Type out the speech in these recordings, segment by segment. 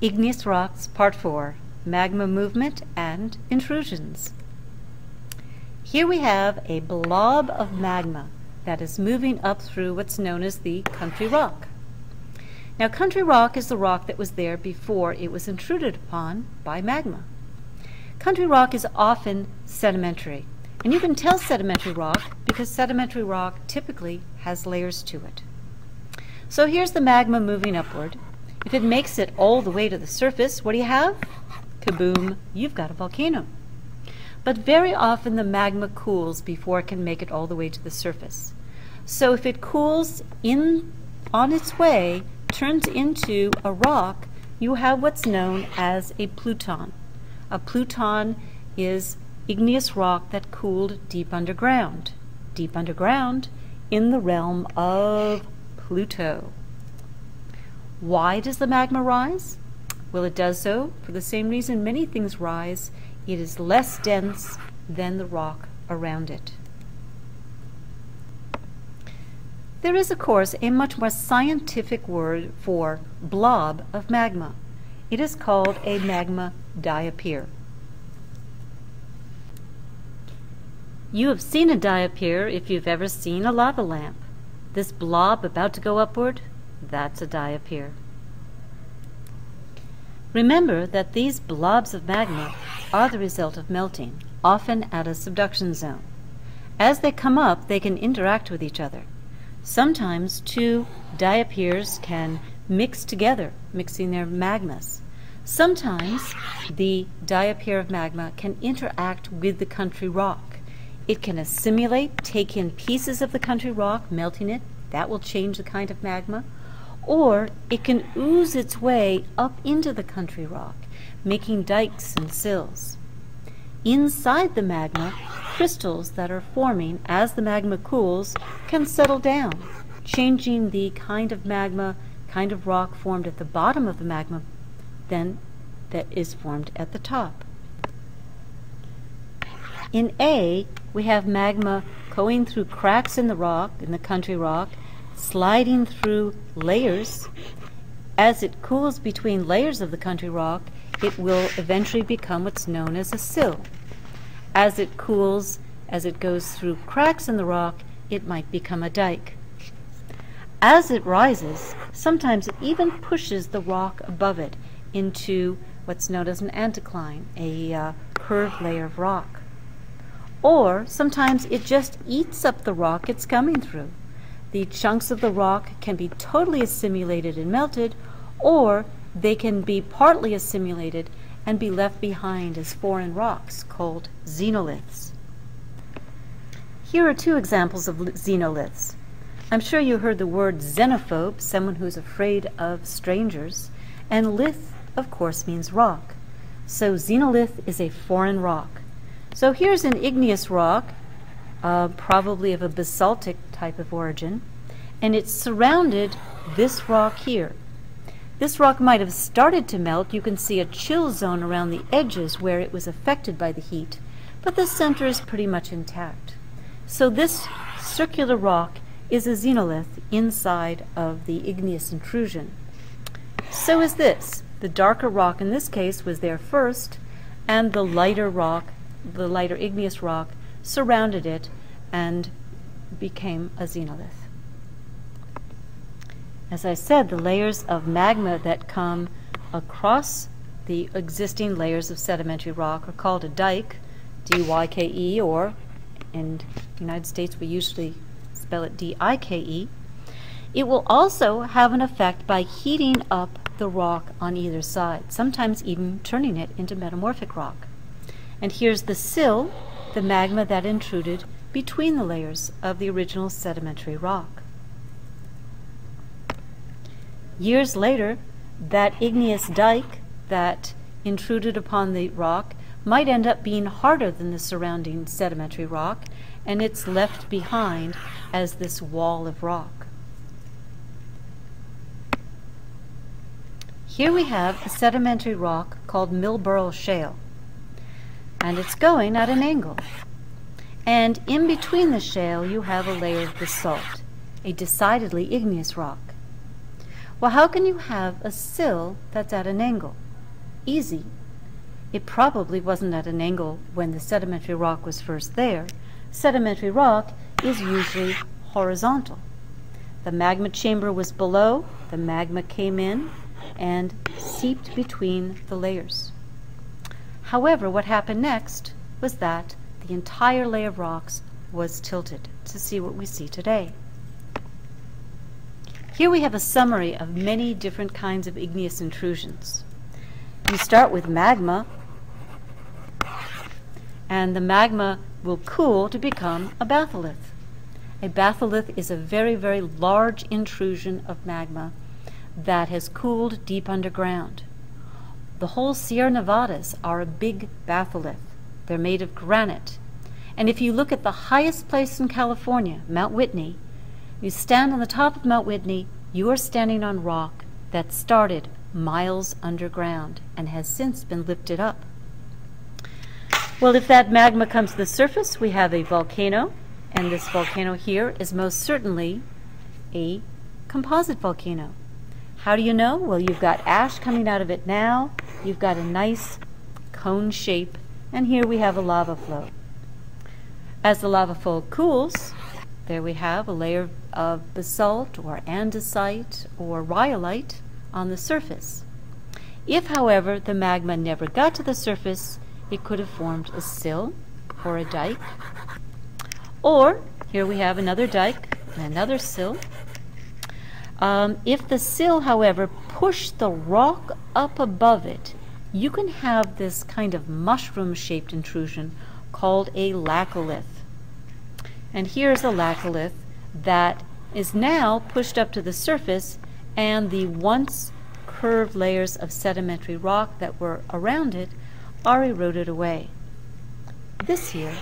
Igneous Rocks, Part 4, Magma Movement and Intrusions. Here we have a blob of magma that is moving up through what's known as the country rock. Now, country rock is the rock that was there before it was intruded upon by magma. Country rock is often sedimentary, and you can tell sedimentary rock because sedimentary rock typically has layers to it. So here's the magma moving upward. If it makes it all the way to the surface, what do you have? Kaboom, you've got a volcano. But very often the magma cools before it can make it all the way to the surface. So if it cools on its way, turns into a rock, you have what's known as a pluton. A pluton is igneous rock that cooled deep underground in the realm of Pluto. Why does the magma rise? Well, it does so for the same reason many things rise. It is less dense than the rock around it. There is, of course, a much more scientific word for blob of magma. It is called a magma diapir. You have seen a diapir if you've ever seen a lava lamp. This blob about to go upward, that's a diapir. Remember that these blobs of magma are the result of melting, often at a subduction zone. As they come up, they can interact with each other. Sometimes two diapirs can mix together, mixing their magmas. Sometimes the diapir of magma can interact with the country rock. It can assimilate, take in pieces of the country rock, melting it. That will change the kind of magma. Or it can ooze its way up into the country rock, making dikes and sills. Inside the magma, crystals that are forming as the magma cools can settle down, changing the kind of magma, kind of rock formed at the bottom of the magma then that is formed at the top. In A, we have magma going through cracks in the rock, in the country rock, sliding through layers. As it cools between layers of the country rock, it will eventually become what's known as a sill. As it cools, as it goes through cracks in the rock, it might become a dike. As it rises, sometimes it even pushes the rock above it into what's known as an anticline, a curved layer of rock. Or sometimes it just eats up the rock it's coming through. The chunks of the rock can be totally assimilated and melted, or they can be partly assimilated and be left behind as foreign rocks called xenoliths. Here are two examples of xenoliths. I'm sure you heard the word xenophobe, someone who's afraid of strangers, and lith, of course, means rock. So xenolith is a foreign rock. So here's an igneous rock, probably of a basaltic type of origin, and it's surrounded this rock here. This rock might have started to melt. You can see a chill zone around the edges where it was affected by the heat, but the center is pretty much intact. So this circular rock is a xenolith inside of the igneous intrusion. So is this. The darker rock in this case was there first, and the lighter rock, the lighter igneous rock, surrounded it and became a xenolith. As I said, the layers of magma that come across the existing layers of sedimentary rock are called a dike, D-Y-K-E, or in the United States we usually spell it D-I-K-E. It will also have an effect by heating up the rock on either side, sometimes even turning it into metamorphic rock. And here's the sill, the magma that intruded between the layers of the original sedimentary rock. Years later, that igneous dike that intruded upon the rock might end up being harder than the surrounding sedimentary rock, and it's left behind as this wall of rock. Here we have a sedimentary rock called Milburl Shale, and it's going at an angle. And in between the shale, you have a layer of basalt, a decidedly igneous rock. Well, how can you have a sill that's at an angle? Easy. It probably wasn't at an angle when the sedimentary rock was first there. Sedimentary rock is usually horizontal. The magma chamber was below, the magma came in and seeped between the layers. However, what happened next was that the entire layer of rocks was tilted to see what we see today. Here we have a summary of many different kinds of igneous intrusions. You start with magma, and the magma will cool to become a batholith. A batholith is a very, very large intrusion of magma that has cooled deep underground. The whole Sierra Nevadas are a big batholith. They're made of granite. And if you look at the highest place in California, Mount Whitney, you stand on the top of Mount Whitney, you are standing on rock that started miles underground and has since been lifted up. Well, if that magma comes to the surface, we have a volcano, and this volcano here is most certainly a composite volcano. How do you know? Well, you've got ash coming out of it now, you've got a nice cone shape, and here we have a lava flow. As the lava flow cools, there we have a layer of basalt or andesite or rhyolite on the surface. If, however, the magma never got to the surface, it could have formed a sill or a dike. Or, here we have another dike and another sill. If the sill, however, pushed the rock up above it, you can have this kind of mushroom-shaped intrusion called a laccolith. And here's a laccolith that is now pushed up to the surface, and the once curved layers of sedimentary rock that were around it are eroded away. This here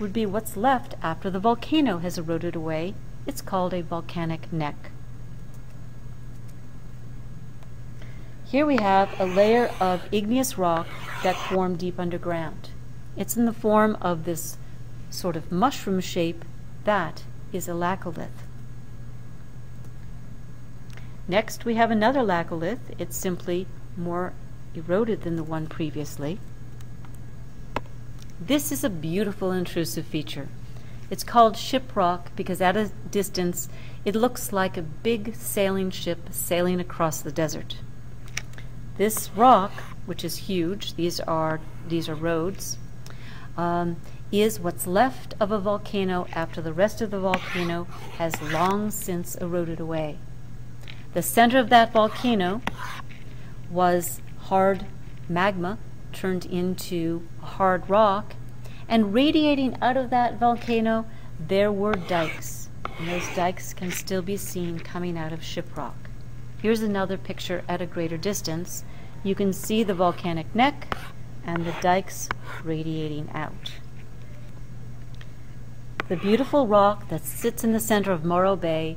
would be what's left after the volcano has eroded away. It's called a volcanic neck. Here we have a layer of igneous rock that formed deep underground. It's in the form of this sort of mushroom shape. That is a laccolith. Next we have another laccolith. It's simply more eroded than the one previously. This is a beautiful intrusive feature. It's called shiprock because at a distance it looks like a big sailing ship sailing across the desert. This rock, which is huge, these are roads, is what's left of a volcano after the rest of the volcano has long since eroded away. The center of that volcano was hard magma turned into hard rock, and radiating out of that volcano there were dikes, and those dikes can still be seen coming out of shiprock. Here's another picture at a greater distance. You can see the volcanic neck and the dikes radiating out. The beautiful rock that sits in the center of Morro Bay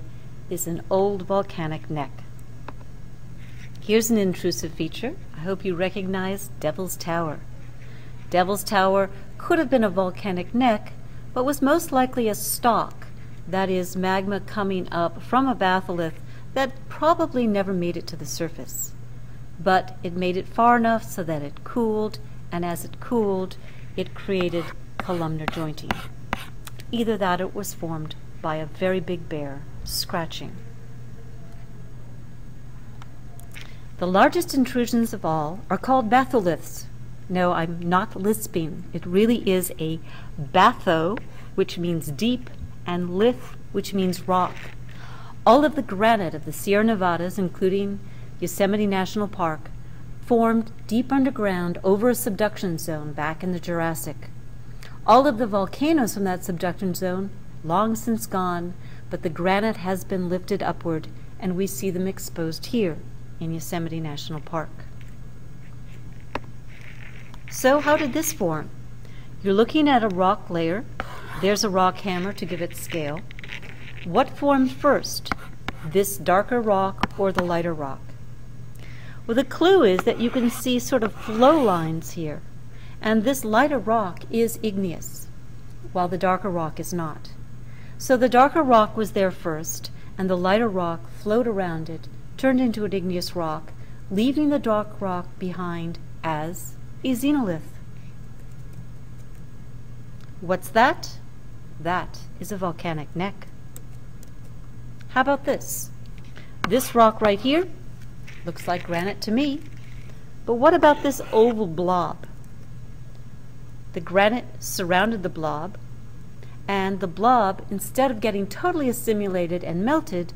is an old volcanic neck. Here's an intrusive feature. I hope you recognize Devil's Tower. Devil's Tower could have been a volcanic neck, but was most likely a stalk, that is, magma coming up from a batholith that probably never made it to the surface. But it made it far enough so that it cooled, and as it cooled, it created columnar jointing. Either that or it was formed by a very big bear scratching. The largest intrusions of all are called batholiths. No, I'm not lisping. It really is a batho, which means deep, and lith, which means rock. All of the granite of the Sierra Nevadas, including Yosemite National Park, formed deep underground over a subduction zone back in the Jurassic. All of the volcanoes from that subduction zone, long since gone, but the granite has been lifted upward, and we see them exposed here in Yosemite National Park. So how did this form? You're looking at a rock layer. There's a rock hammer to give it scale. What formed first, this darker rock or the lighter rock? Well, the clue is that you can see sort of flow lines here, and this lighter rock is igneous, while the darker rock is not. So the darker rock was there first, and the lighter rock flowed around it, turned into an igneous rock, leaving the dark rock behind as a xenolith. What's that? That is a volcanic neck. How about this? This rock right here looks like granite to me, but what about this oval blob? The granite surrounded the blob, and the blob, instead of getting totally assimilated and melted,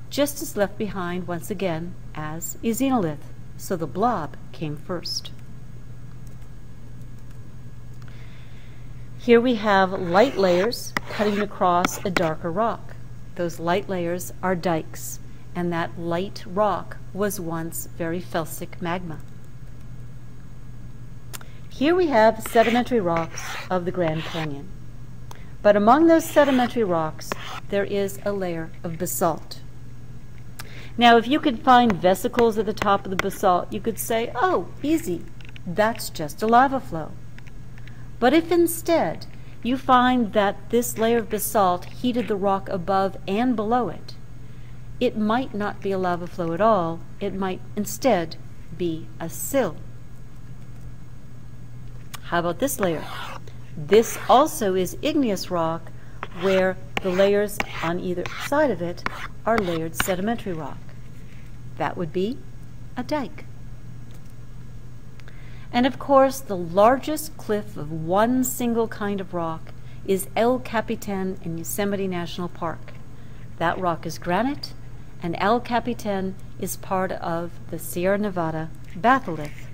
just is left behind once again as a xenolith. So the blob came first. Here we have light layers cutting across a darker rock. Those light layers are dikes, and that light rock was once very felsic magma. Here we have sedimentary rocks of the Grand Canyon. But among those sedimentary rocks, there is a layer of basalt. Now, if you could find vesicles at the top of the basalt, you could say, oh, easy, that's just a lava flow. But if instead you find that this layer of basalt heated the rock above and below it, it might not be a lava flow at all. It might instead be a sill. How about this layer? This also is igneous rock, where the layers on either side of it are layered sedimentary rock. That would be a dike. And of course, the largest cliff of one single kind of rock is El Capitan in Yosemite National Park. That rock is granite, and El Capitan is part of the Sierra Nevada batholith.